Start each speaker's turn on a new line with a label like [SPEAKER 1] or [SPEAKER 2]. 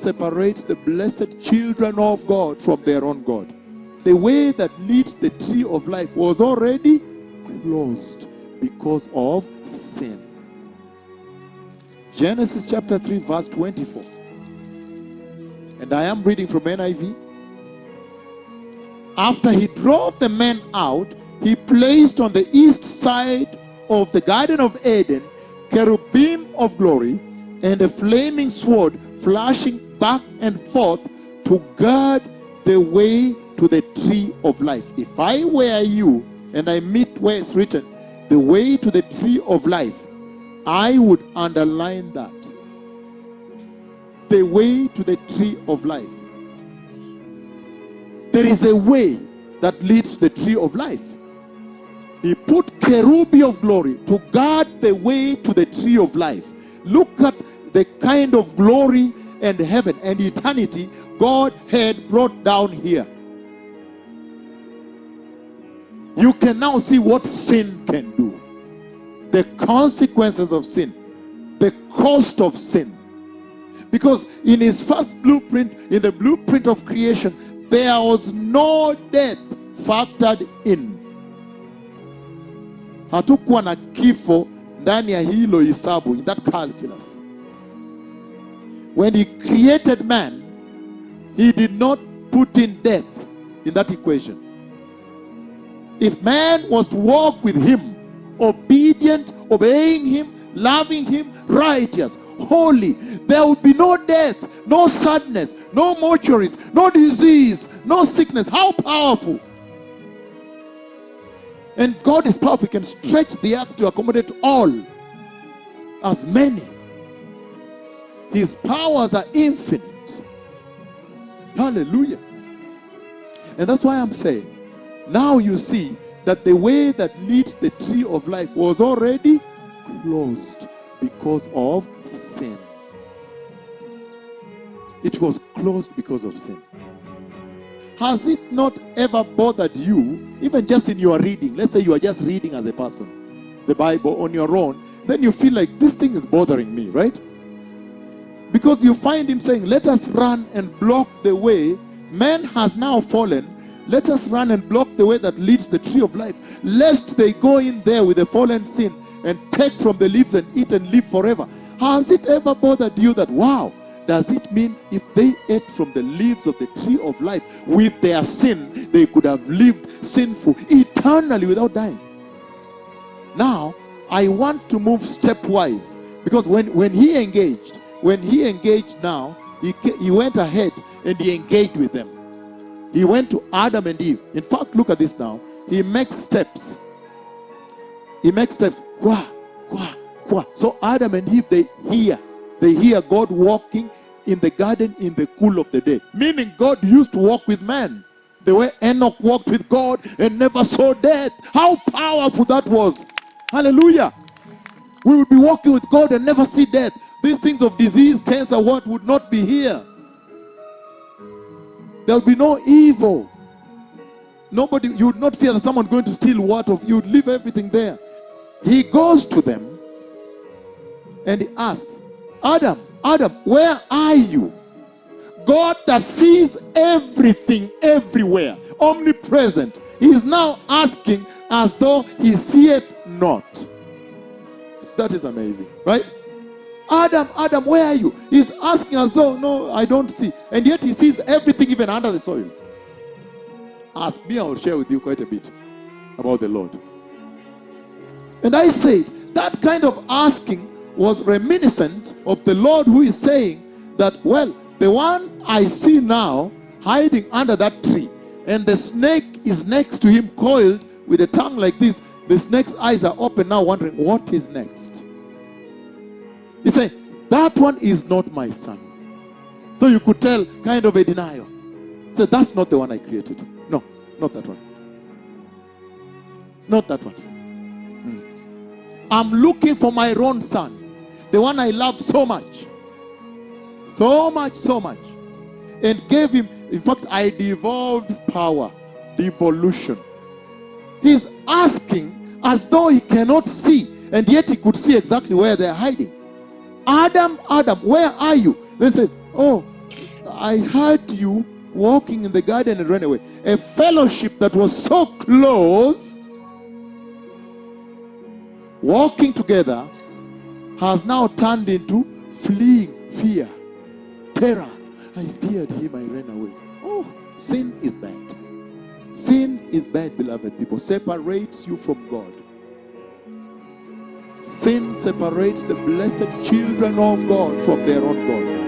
[SPEAKER 1] separates the blessed children of God from their own God. The way that leads the tree of life was already closed because of sin. Genesis chapter 3 verse 24. And I am reading from NIV. After he drove the men out, he placed on the east side of the Garden of Eden cherubim of glory and a flaming sword flashing back and forth to guard the way to the tree of life. If I were you and I meet where it's written, the way to the tree of life, I would underline that. The way to the tree of life. There is a way that leads to the tree of life. He put cherubim of glory to guard the way to the tree of life. Look at the kind of glory and heaven and eternity God had brought down here. You can now see what sin can do. The consequences of sin. The cost of sin. Because in his first blueprint, in the blueprint of creation, there was no death factored in. Hatukuwa na kifo ndani ya hilo hisabu, in that calculus. When he created man, he did not put in death in that equation. If man was to walk with him, obedient, obeying him, loving him, righteous, holy, there would be no death, no sadness, no mortuaries, no disease, no sickness. How powerful! And God is powerful. He can stretch the earth to accommodate all, as many. His powers are infinite. Hallelujah. And that's why I'm saying, now you see that the way that leads the tree of life was already closed because of sin. It was closed because of sin. Has it not ever bothered you, even just in your reading? Let's say you are just reading as a person, the Bible on your own. Then you feel like this thing is bothering me, right? Because you find him saying, let us run and block the way. Man has now fallen. Let us run and block the way that leads the tree of life, lest they go in there with a fallen sin and take from the leaves and eat and live forever. Has it ever bothered you that, wow, does it mean if they ate from the leaves of the tree of life with their sin, they could have lived sinful eternally without dying? Now, I want to move stepwise, because when he engaged now, he went ahead and he engaged with them. He went to Adam and Eve. In fact, look at this now. He makes steps. He makes steps. Qua, qua, qua. So Adam and Eve, they hear God walking in the garden in the cool of the day. Meaning God used to walk with man. The way Enoch walked with God and never saw death. How powerful that was. Hallelujah. We would be walking with God and never see death. These things of disease, cancer, what would not be here. There will be no evil. Nobody, you would not fear that someone going to steal what of you. Would leave everything there. He goes to them and he asks, Adam, where are you? God that sees everything everywhere, omnipresent, he is now asking as though he seeth not. That is amazing, right? Adam, where are you? He's asking as though, no, I don't see. And yet he sees everything even under the soil. Ask me, I will share with you quite a bit about the Lord. And I said, that kind of asking was reminiscent of the Lord who is saying that, well, the one I see now hiding under that tree, and the snake is next to him coiled with a tongue like this. The snake's eyes are open now wondering, what is next? He said, that one is not my son. So you could tell kind of a denial. He said, that's not the one I created. No, not that one. Not that one. I'm looking for my own son. The one I love so much. So much, so much. And gave him, in fact, I devolved power. Devolution. He's asking as though he cannot see. And yet he could see exactly where they're hiding. Adam, where are you? They says, oh, I heard you walking in the garden and ran away. A fellowship that was so close, walking together, has now turned into fleeing, fear, terror. I feared him, I ran away. Oh, sin is bad. Sin is bad, beloved people. Separates you from God. Sin separates the blessed children of God from their own God.